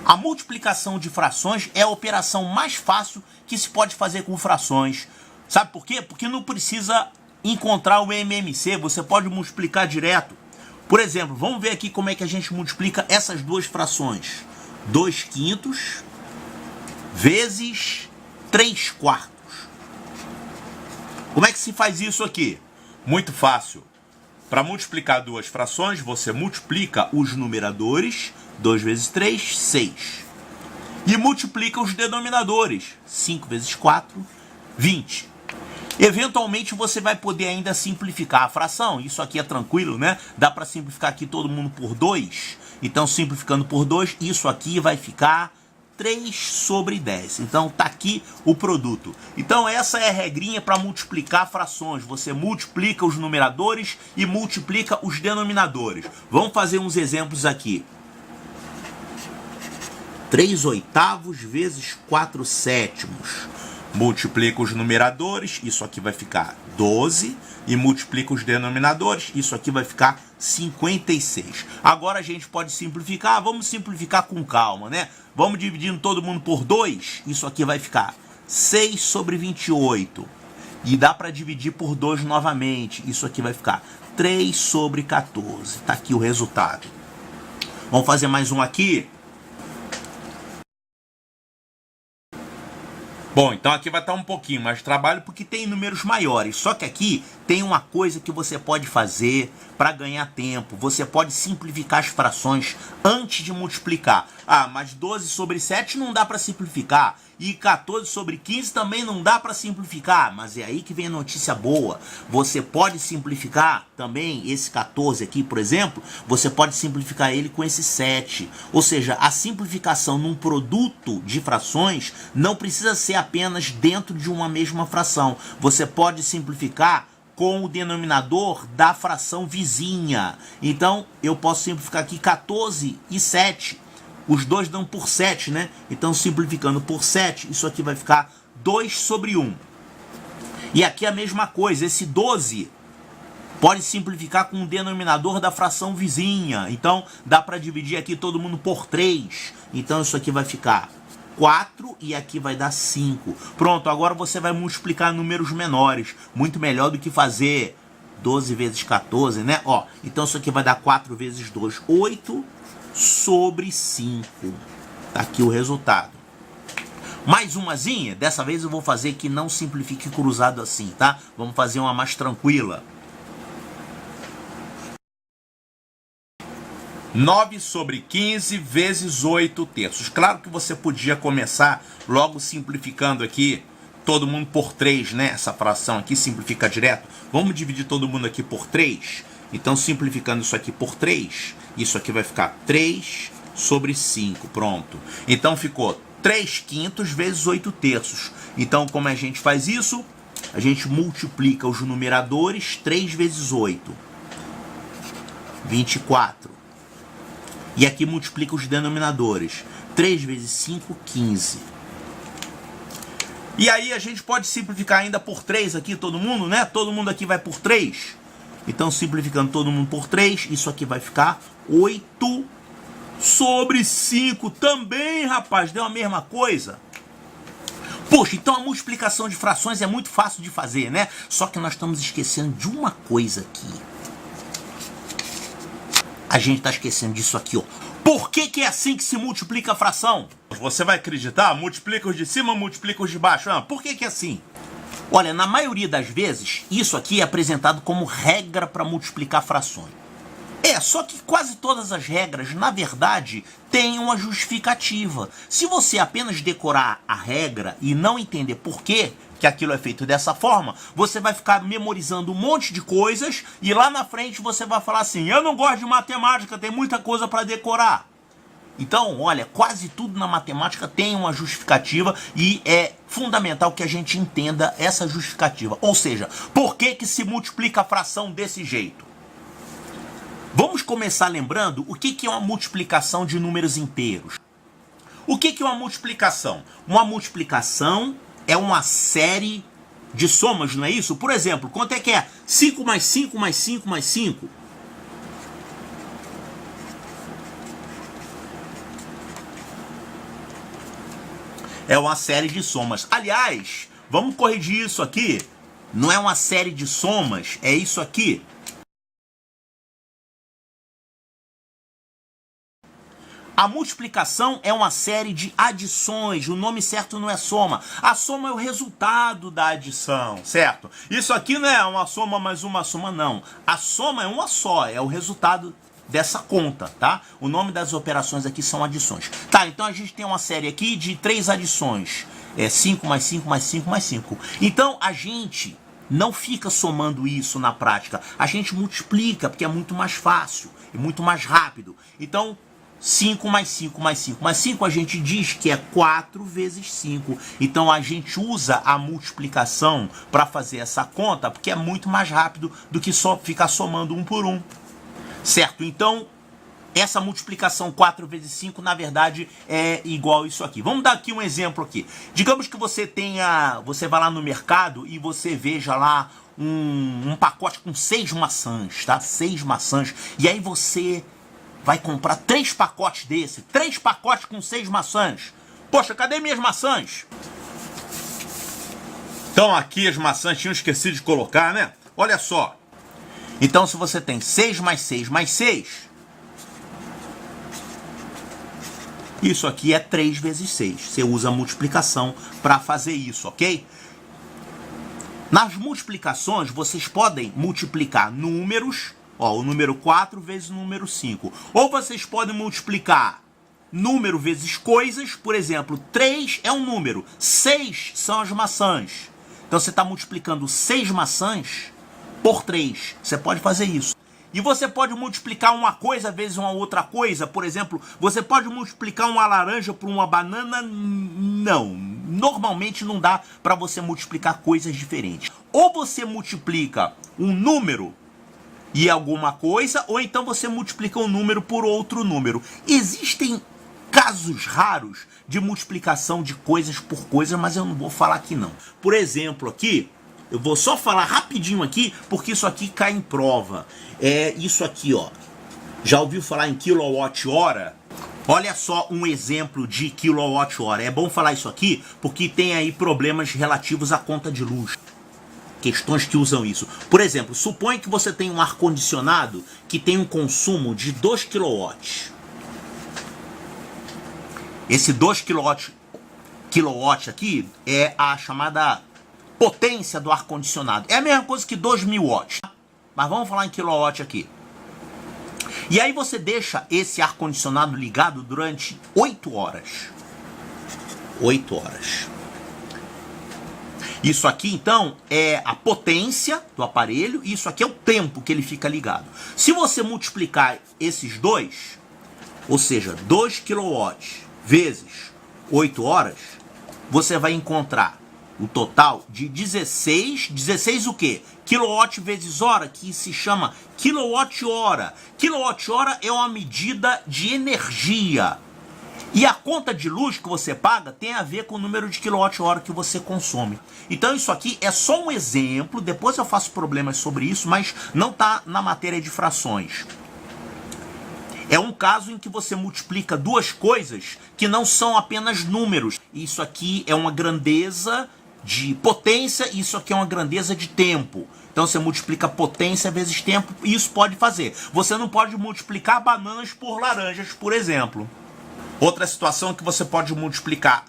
A multiplicação de frações é a operação mais fácil que se pode fazer com frações. Sabe por quê? Porque não precisa encontrar o MMC, você pode multiplicar direto. Por exemplo, vamos ver aqui como é que a gente multiplica essas duas frações. 2/5 vezes 3/4. Como é que se faz isso aqui? Muito fácil. Para multiplicar duas frações, você multiplica os numeradores. 2 vezes 3, 6. E multiplica os denominadores. 5 vezes 4, 20. Eventualmente você vai poder ainda simplificar a fração. Isso aqui é tranquilo, né? Dá para simplificar aqui todo mundo por 2. Então, simplificando por 2, isso aqui vai ficar 3/10. Então, tá aqui o produto. Então, essa é a regrinha para multiplicar frações. Você multiplica os numeradores e multiplica os denominadores. Vamos fazer uns exemplos aqui. 3/8 vezes 4/7. Multiplica os numeradores, isso aqui vai ficar 12. E multiplica os denominadores, isso aqui vai ficar 56. Agora a gente pode simplificar, vamos simplificar com calma, né? Vamos dividindo todo mundo por 2, isso aqui vai ficar 6/28. E dá para dividir por 2 novamente, isso aqui vai ficar 3/14. Tá aqui o resultado. Vamos fazer mais um aqui. Bom, então aqui vai estar um pouquinho mais de trabalho porque tem números maiores. Só que aqui tem uma coisa que você pode fazer para ganhar tempo. Você pode simplificar as frações antes de multiplicar. Ah, mas 12/7 não dá para simplificar. E 14/15 também não dá para simplificar. Mas é aí que vem a notícia boa. Você pode simplificar também esse 14 aqui, por exemplo. Você pode simplificar ele com esse 7. Ou seja, a simplificação num produto de frações não precisa ser apenas dentro de uma mesma fração. Você pode simplificar com o denominador da fração vizinha. Então, eu posso simplificar aqui 14 e 7. Os dois dão por 7, né? Então, simplificando por 7, isso aqui vai ficar 2/1. E aqui a mesma coisa, esse 12 pode simplificar com o denominador da fração vizinha. Então, dá para dividir aqui todo mundo por 3. Então, isso aqui vai ficar 4 e aqui vai dar 5. Pronto, agora você vai multiplicar números menores. Muito melhor do que fazer 12 vezes 14, né? Ó, então isso aqui vai dar 4 vezes 2, 8/5. Tá aqui o resultado. Mais umazinha, dessa vez eu vou fazer que não simplifique cruzado assim, tá? Vamos fazer uma mais tranquila. 9/15 vezes 8/3. Claro que você podia começar logo simplificando aqui todo mundo por 3, né? Essa fração aqui simplifica direto. Vamos dividir todo mundo aqui por 3. Então, simplificando isso aqui por 3, isso aqui vai ficar 3/5. Pronto. Então, ficou 3/5 vezes 8/3. Então, como a gente faz isso? A gente multiplica os numeradores. 3 vezes 8. 24. E aqui multiplica os denominadores. 3 vezes 5, 15. E aí a gente pode simplificar ainda por 3 aqui, todo mundo, né? Todo mundo aqui vai por 3. Então, simplificando todo mundo por 3, isso aqui vai ficar 8/5. Também, rapaz, deu a mesma coisa. Poxa, então a multiplicação de frações é muito fácil de fazer, né? Só que nós estamos esquecendo de uma coisa aqui. A gente está esquecendo disso aqui, ó. Por que é assim que se multiplica a fração? Você vai acreditar? Multiplica os de cima, multiplica os de baixo. Ah, por que é assim? Olha, na maioria das vezes, isso aqui é apresentado como regra para multiplicar frações. Só que quase todas as regras, na verdade, têm uma justificativa. Se você apenas decorar a regra e não entender por que aquilo é feito dessa forma, você vai ficar memorizando um monte de coisas e lá na frente você vai falar assim: eu não gosto de matemática, tem muita coisa para decorar. Então, olha, quase tudo na matemática tem uma justificativa e é fundamental que a gente entenda essa justificativa. Ou seja, por que se multiplica a fração desse jeito? Vamos começar lembrando o que é uma multiplicação de números inteiros. O que é uma multiplicação? Uma multiplicação é uma série de somas, não é isso? Por exemplo, quanto é que é 5 mais 5 mais 5 mais 5? É uma série de somas. Aliás, vamos corrigir isso aqui. Não é uma série de somas, é isso aqui. A multiplicação é uma série de adições, o nome certo não é soma. A soma é o resultado da adição, certo? Isso aqui não é uma soma mais uma soma, não. A soma é uma só, é o resultado dessa conta, tá? O nome das operações aqui são adições. Tá, então a gente tem uma série aqui de 3 adições. É 5 mais 5 mais 5 mais 5. Então a gente não fica somando isso na prática. A gente multiplica, porque é muito mais fácil e muito mais rápido. Então 5 mais 5 mais 5 mais 5 a gente diz que é 4 vezes 5. Então a gente usa a multiplicação para fazer essa conta, porque é muito mais rápido do que só ficar somando um por um. Certo? Então essa multiplicação 4 vezes 5 na verdade é igual a isso aqui. Vamos dar aqui um exemplo aqui. Digamos que você vai lá no mercado e você veja lá um pacote com 6 maçãs, tá? 6 maçãs. E aí você vai comprar 3 pacotes desse. 3 pacotes com 6 maçãs. Poxa, cadê minhas maçãs? Então aqui as maçãs tinham esquecido de colocar, né? Olha só. Então se você tem 6 mais 6 mais 6, isso aqui é 3 vezes 6. Você usa a multiplicação para fazer isso, ok? Nas multiplicações, vocês podem multiplicar números. Ó, o número 4 vezes o número 5. Ou vocês podem multiplicar número vezes coisas. Por exemplo, 3 é um número, 6 são as maçãs. Então você está multiplicando 6 maçãs por 3. Você pode fazer isso. E você pode multiplicar uma coisa vezes uma outra coisa. Por exemplo, você pode multiplicar uma laranja por uma banana? Não. Normalmente não dá para você multiplicar coisas diferentes. Ou você multiplica um número e alguma coisa, ou então você multiplica um número por outro número. Existem casos raros de multiplicação de coisas por coisas, mas eu não vou falar aqui não. Por exemplo, aqui, eu vou só falar rapidinho aqui, porque isso aqui cai em prova. É isso aqui, ó. Já ouviu falar em quilowatt-hora? Olha só um exemplo de quilowatt-hora. É bom falar isso aqui, porque tem aí problemas relativos à conta de luz. Questões que usam isso. Por exemplo, suponha que você tem um ar-condicionado que tem um consumo de 2 kW. Esse 2 kW aqui é a chamada potência do ar-condicionado. É a mesma coisa que 2.000 watts. Mas vamos falar em kilowatt aqui. E aí você deixa esse ar-condicionado ligado durante 8 horas. 8 horas. Isso aqui, então, é a potência do aparelho e isso aqui é o tempo que ele fica ligado. Se você multiplicar esses dois, ou seja, 2 kW vezes 8 horas, você vai encontrar o total de 16 o quê? Quilowatt vezes hora, que se chama quilowatt-hora. Quilowatt-hora é uma medida de energia. E a conta de luz que você paga tem a ver com o número de quilowatt-hora que você consome. Então isso aqui é só um exemplo, depois eu faço problemas sobre isso, mas não está na matéria de frações. É um caso em que você multiplica duas coisas que não são apenas números. Isso aqui é uma grandeza de potência e isso aqui é uma grandeza de tempo. Então você multiplica potência vezes tempo e isso pode fazer. Você não pode multiplicar bananas por laranjas, por exemplo. Outra situação é que você pode multiplicar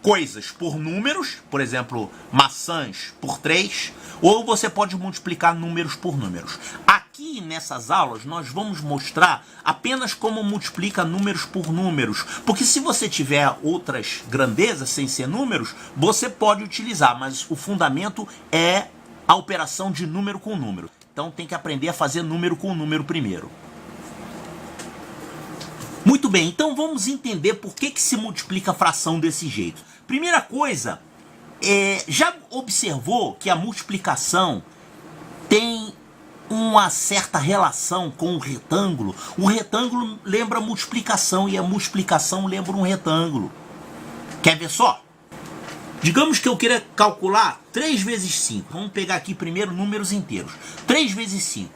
coisas por números, por exemplo, maçãs por 3, ou você pode multiplicar números por números. Aqui nessas aulas nós vamos mostrar apenas como multiplica números por números, porque se você tiver outras grandezas sem ser números, você pode utilizar, mas o fundamento é a operação de número com número. Então tem que aprender a fazer número com número primeiro. Muito bem, então vamos entender por que se multiplica a fração desse jeito. Primeira coisa, já observou que a multiplicação tem uma certa relação com o retângulo? O retângulo lembra a multiplicação e a multiplicação lembra um retângulo. Quer ver só? Digamos que eu queira calcular 3 vezes 5. Vamos pegar aqui primeiro números inteiros. 3 vezes 5.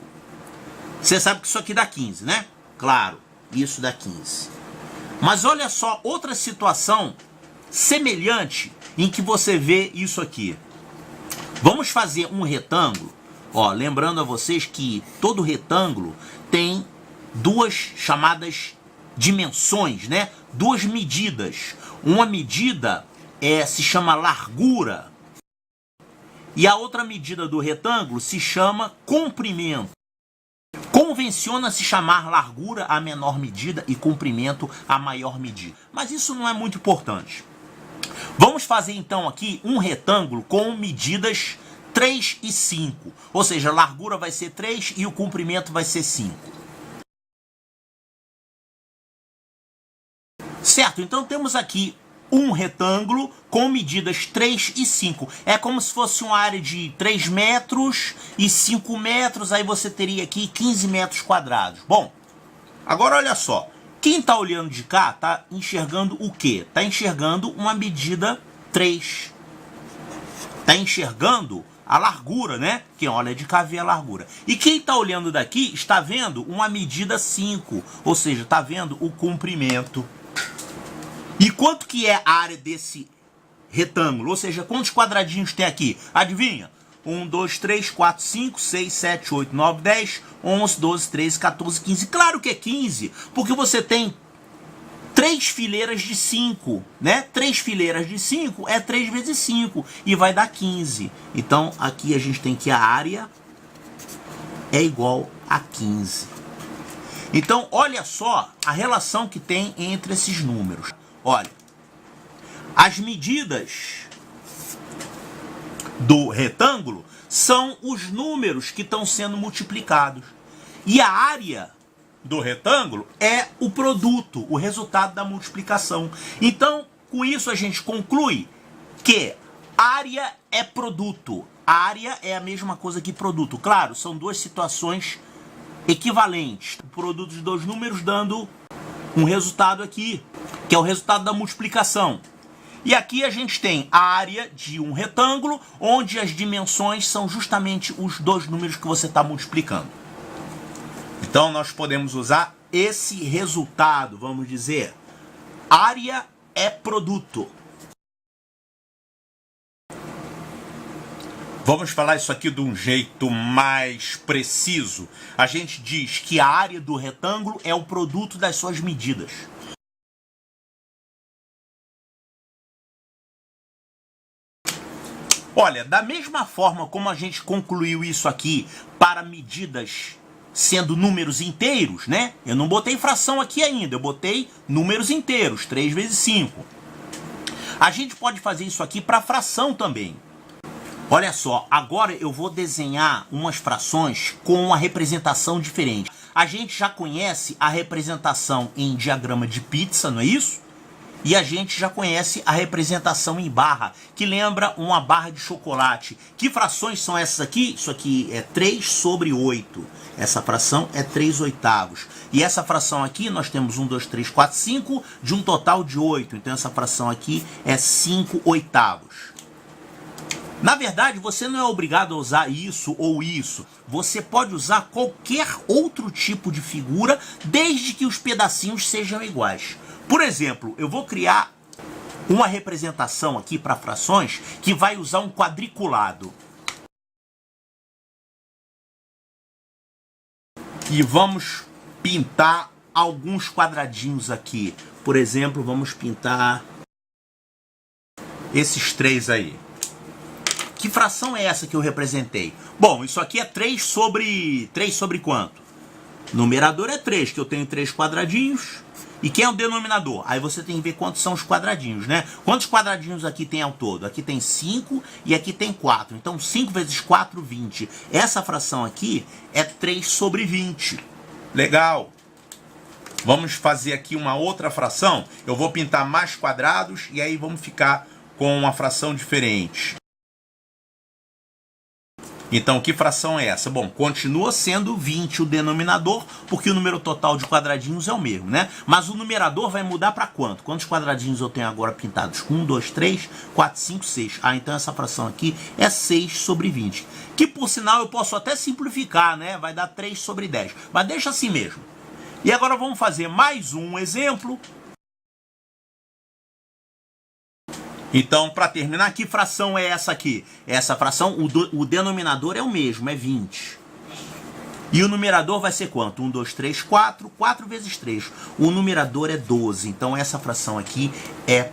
Você sabe que isso aqui dá 15, né? Claro. Isso dá 15. Mas olha só, outra situação semelhante em que você vê isso aqui. Vamos fazer um retângulo. Ó, lembrando a vocês que todo retângulo tem duas chamadas dimensões, né? Duas medidas. Uma medida se chama largura e a outra medida do retângulo se chama comprimento. Convenciona-se chamar largura a menor medida e comprimento a maior medida. Mas isso não é muito importante. Vamos fazer então aqui um retângulo com medidas 3 e 5. Ou seja, a largura vai ser 3 e o comprimento vai ser 5. Certo? Então temos aqui um retângulo com medidas 3 e 5. É como se fosse uma área de 3 metros e 5 metros, aí você teria aqui 15 metros quadrados. Bom, agora olha só. Quem está olhando de cá está enxergando o quê? Está enxergando uma medida 3. Está enxergando a largura, né? Quem olha de cá vê a largura. E quem está olhando daqui está vendo uma medida 5. Ou seja, está vendo o comprimento. E quanto que é a área desse retângulo? Ou seja, quantos quadradinhos tem aqui? Adivinha? 1, 2, 3, 4, 5, 6, 7, 8, 9, 10, 11, 12, 13, 14, 15. Claro que é 15, porque você tem 3 fileiras de 5, né? 3 fileiras de 5 é 3 vezes 5 e vai dar 15. Então, aqui a gente tem que a área é igual a 15. Então, olha só a relação que tem entre esses números. Olha, as medidas do retângulo são os números que estão sendo multiplicados. E a área do retângulo é o produto, o resultado da multiplicação. Então, com isso a gente conclui que área é produto. Área é a mesma coisa que produto. Claro, são duas situações equivalentes. O produto de dois números dando um resultado aqui, que é o resultado da multiplicação. E aqui a gente tem a área de um retângulo, onde as dimensões são justamente os dois números que você está multiplicando. Então nós podemos usar esse resultado, vamos dizer, área é produto. Vamos falar isso aqui de um jeito mais preciso. A gente diz que a área do retângulo é o produto das suas medidas. Olha, da mesma forma como a gente concluiu isso aqui para medidas sendo números inteiros, né? Eu não botei fração aqui ainda, eu botei números inteiros, 3 vezes 5. A gente pode fazer isso aqui para fração também. Olha só, agora eu vou desenhar umas frações com uma representação diferente. A gente já conhece a representação em diagrama de pizza, não é isso? E a gente já conhece a representação em barra, que lembra uma barra de chocolate. Que frações são essas aqui? Isso aqui é 3 sobre 8. Essa fração é 3 oitavos. E essa fração aqui, nós temos 1, 2, 3, 4, 5, de um total de 8. Então essa fração aqui é 5 oitavos. Na verdade, você não é obrigado a usar isso ou isso. Você pode usar qualquer outro tipo de figura, desde que os pedacinhos sejam iguais. Por exemplo, eu vou criar uma representação aqui para frações que vai usar um quadriculado. E vamos pintar alguns quadradinhos aqui. Por exemplo, vamos pintar esses 3 aí. Que fração é essa que eu representei? Bom, isso aqui é 3 sobre quanto? Numerador é 3, que eu tenho 3 quadradinhos. E quem é o denominador? Aí você tem que ver quantos são os quadradinhos, né? Quantos quadradinhos aqui tem ao todo? Aqui tem 5 e aqui tem 4. Então 5 vezes 4, 20. Essa fração aqui é 3 sobre 20. Legal. Vamos fazer aqui uma outra fração. Eu vou pintar mais quadrados e aí vamos ficar com uma fração diferente. Então, que fração é essa? Bom, continua sendo 20 o denominador, porque o número total de quadradinhos é o mesmo, né? Mas o numerador vai mudar para quanto? Quantos quadradinhos eu tenho agora pintados? 1, 2, 3, 4, 5, 6. Ah, então essa fração aqui é 6 sobre 20. Que, por sinal, eu posso até simplificar, né? Vai dar 3 sobre 10. Mas deixa assim mesmo. E agora vamos fazer mais um exemplo. Então, para terminar, que fração é essa aqui? Essa fração, o denominador é o mesmo, é 20. E o numerador vai ser quanto? 1, 2, 3, 4. 4 vezes 3. O numerador é 12. Então, essa fração aqui é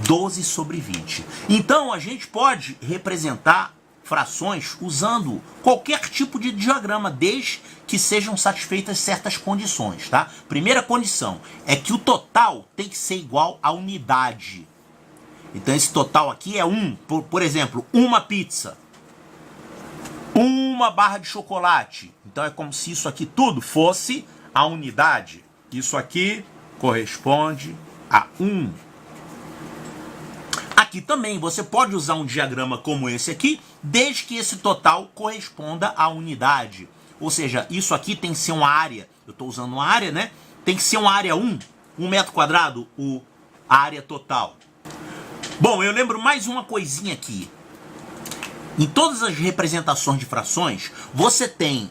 12 sobre 20. Então, a gente pode representar frações usando qualquer tipo de diagrama, desde que sejam satisfeitas certas condições, tá? Primeira condição é que o total tem que ser igual à unidade. Então, esse total aqui é 1. Por exemplo, uma pizza. Uma barra de chocolate. Então, é como se isso aqui tudo fosse a unidade. Isso aqui corresponde a 1. Aqui também você pode usar um diagrama como esse aqui, desde que esse total corresponda à unidade. Ou seja, isso aqui tem que ser uma área. Eu estou usando uma área, né? Tem que ser uma área 1. 1 metro quadrado, a área total. Bom, eu lembro mais uma coisinha aqui. Em todas as representações de frações, você tem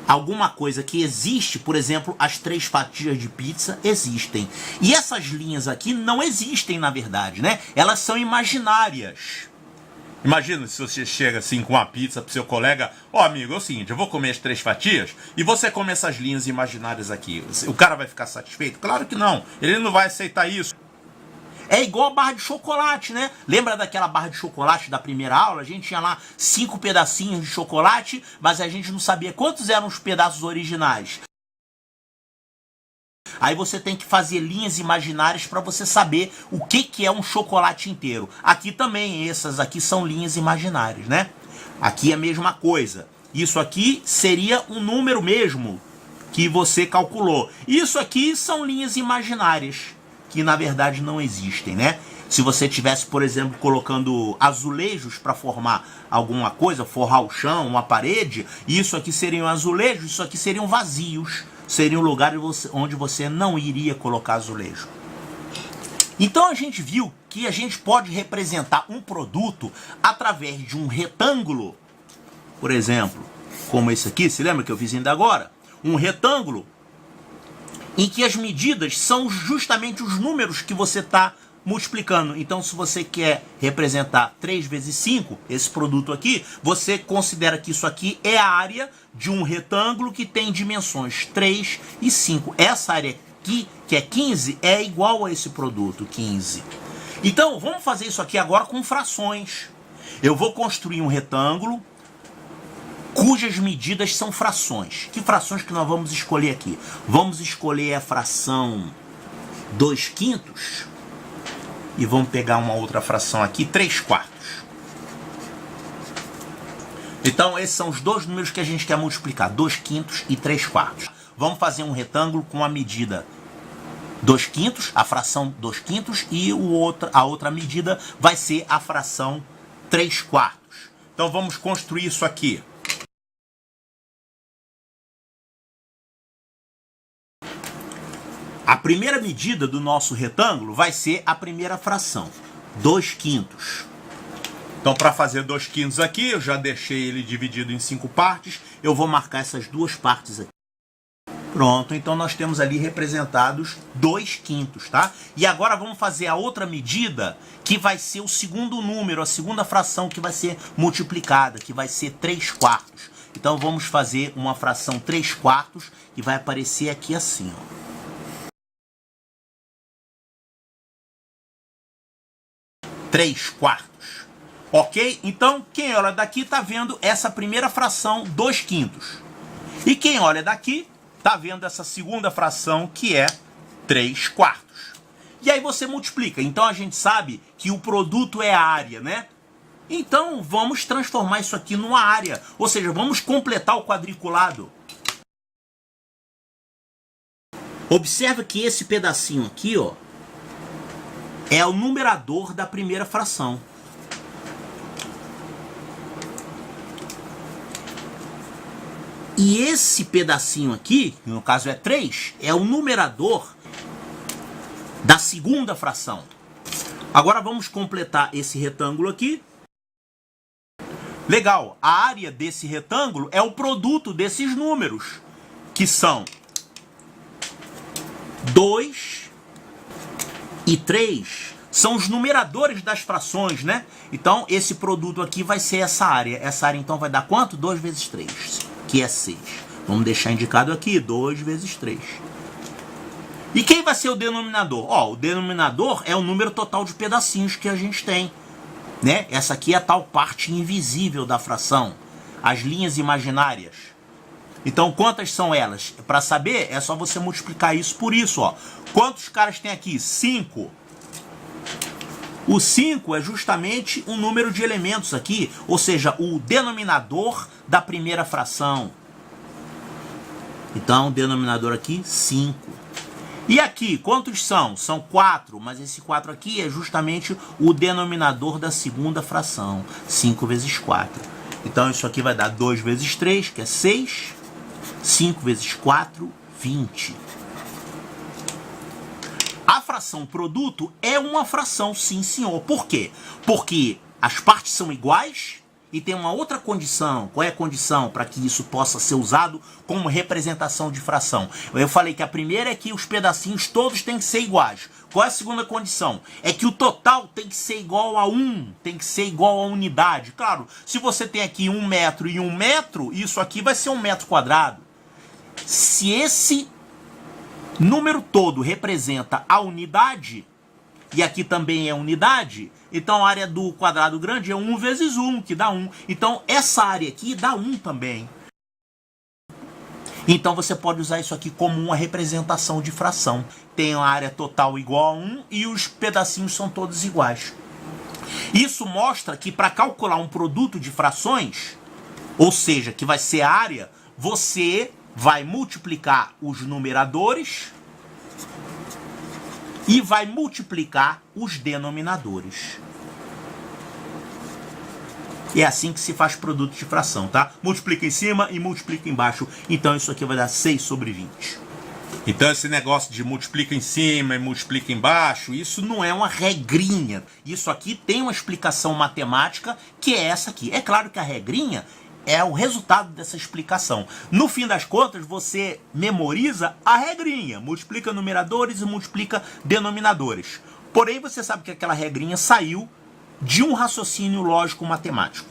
alguma coisa que existe, por exemplo, as 3 fatias de pizza existem. E essas linhas aqui não existem, na verdade, né? Elas são imaginárias. Imagina se você chega assim com uma pizza pro seu colega: ó, amigo, é o seguinte, eu vou comer as 3 fatias e você come essas linhas imaginárias aqui. O cara vai ficar satisfeito? Claro que não. Ele não vai aceitar isso. É igual a barra de chocolate, né? Lembra daquela barra de chocolate da primeira aula? A gente tinha lá 5 pedacinhos de chocolate, mas a gente não sabia quantos eram os pedaços originais. Aí você tem que fazer linhas imaginárias para você saber o que é um chocolate inteiro. Aqui também, essas aqui são linhas imaginárias, né? Aqui é a mesma coisa. Isso aqui seria um número mesmo que você calculou. Isso aqui são linhas imaginárias, que na verdade não existem, né? Se você tivesse, por exemplo, colocando azulejos para formar alguma coisa, forrar o chão, uma parede, isso aqui seriam azulejos, isso aqui seriam vazios. Seriam lugares onde você não iria colocar azulejo. Então a gente viu que a gente pode representar um produto através de um retângulo, por exemplo, como esse aqui, se lembra que eu fiz ainda agora? Um retângulo em que as medidas são justamente os números que você está multiplicando. Então, se você quer representar 3 vezes 5, esse produto aqui, você considera que isso aqui é a área de um retângulo que tem dimensões 3 e 5. Essa área aqui, que é 15, é igual a esse produto, 15. Então, vamos fazer isso aqui agora com frações. Eu vou construir um retângulo cujas medidas são frações. Que frações que nós vamos escolher aqui? Vamos escolher a fração 2/5 e vamos pegar uma outra fração aqui, 3/4. Então esses são os dois números que a gente quer multiplicar, 2/5 e 3/4. Vamos fazer um retângulo com a medida 2/5, a fração 2/5, e a outra medida vai ser a fração 3/4. Então vamos construir isso aqui. A primeira medida do nosso retângulo vai ser a primeira fração, 2/5. Então, para fazer 2/5 aqui, eu já deixei ele dividido em 5 partes. Eu vou marcar essas 2 partes aqui. Pronto, então nós temos ali representados 2/5, tá? E agora vamos fazer a outra medida, que vai ser o segundo número, a segunda fração que vai ser multiplicada, que vai ser 3/4. Então, vamos fazer uma fração 3/4, que vai aparecer aqui assim, ó. 3/4. Ok? Então, quem olha daqui está vendo essa primeira fração 2/5. E quem olha daqui está vendo essa segunda fração, que é 3/4. E aí você multiplica. Então a gente sabe que o produto é a área, né? Então vamos transformar isso aqui numa área. Ou seja, vamos completar o quadriculado. Observa que esse pedacinho aqui, ó, é o numerador da primeira fração. E esse pedacinho aqui, que no caso é 3, é o numerador da segunda fração. Agora vamos completar esse retângulo aqui. Legal, a área desse retângulo é o produto desses números, que são 2 e 3. são os numeradores das frações, né? Então, esse produto aqui vai ser essa área. Essa área, então, vai dar quanto? 2 vezes 3, que é 6. Vamos deixar indicado aqui, 2 vezes 3. E quem vai ser o denominador? Ó, o denominador é o número total de pedacinhos que a gente tem, né? Essa aqui é a tal parte invisível da fração, as linhas imaginárias. Então, quantas são elas? Para saber, é só você multiplicar isso por isso, ó. Quantos caras tem aqui? 5. O 5 é justamente o número de elementos aqui, ou seja, o denominador da primeira fração. Então, o denominador aqui, 5. E aqui, quantos são? São 4, mas esse 4 aqui é justamente o denominador da segunda fração. 5 vezes 4. Então, isso aqui vai dar 2 vezes 3, que é 6. 5 vezes 4, 20. A fração produto é uma fração, sim, senhor. Por quê? Porque as partes são iguais e tem uma outra condição. Qual é a condição para que isso possa ser usado como representação de fração? Eu falei que a primeira é que os pedacinhos todos têm que ser iguais. Qual é a segunda condição? É que o total tem que ser igual a 1, tem que ser igual a unidade. Claro, se você tem aqui 1 metro e 1 metro, isso aqui vai ser 1 metro quadrado. Se esse número todo representa a unidade, e aqui também é unidade, então a área do quadrado grande é 1 vezes 1, que dá 1. Então essa área aqui dá 1 também. Então você pode usar isso aqui como uma representação de fração. Tem a área total igual a 1 e os pedacinhos são todos iguais. Isso mostra que para calcular um produto de frações, ou seja, que vai ser a área, você vai multiplicar os numeradores e vai multiplicar os denominadores. É assim que se faz produto de fração, tá? Multiplica em cima e multiplica embaixo. Então isso aqui vai dar 6 sobre 20. Então esse negócio de multiplica em cima e multiplica embaixo, isso não é uma regrinha. Isso aqui tem uma explicação matemática que é essa aqui. É claro que a regrinha é o resultado dessa explicação. No fim das contas, você memoriza a regrinha. Multiplica numeradores e multiplica denominadores. Porém, você sabe que aquela regrinha saiu de um raciocínio lógico-matemático.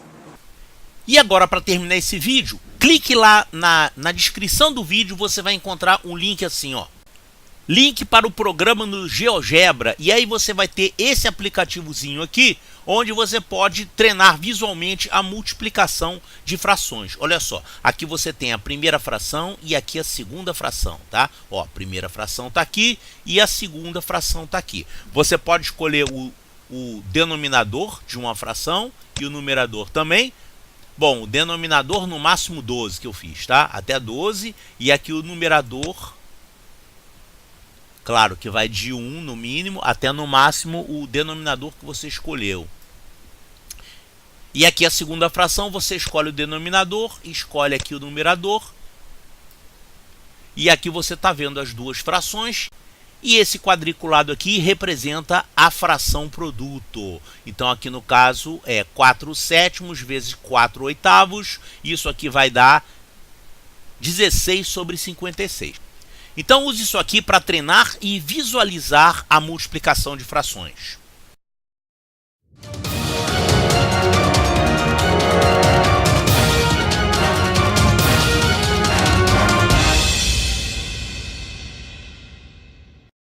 E agora, para terminar esse vídeo, clique lá na descrição do vídeo, você vai encontrar um link assim, ó. Link para o programa no GeoGebra. E aí você vai ter esse aplicativozinho aqui, onde você pode treinar visualmente a multiplicação de frações. Olha só, aqui você tem a primeira fração e aqui a segunda fração, tá? Ó, a primeira fração tá aqui e a segunda fração tá aqui. Você pode escolher o denominador de uma fração e o numerador também. Bom, o denominador no máximo 12 que eu fiz, tá? Até 12 e aqui o numerador, claro que vai de 1 no mínimo até no máximo o denominador que você escolheu. E aqui a segunda fração, você escolhe o denominador, escolhe aqui o numerador. E aqui você está vendo as duas frações. E esse quadriculado aqui representa a fração produto. Então aqui no caso é 4 sétimos vezes 4 oitavos. Isso aqui vai dar 16 sobre 56. Então use isso aqui para treinar e visualizar a multiplicação de frações.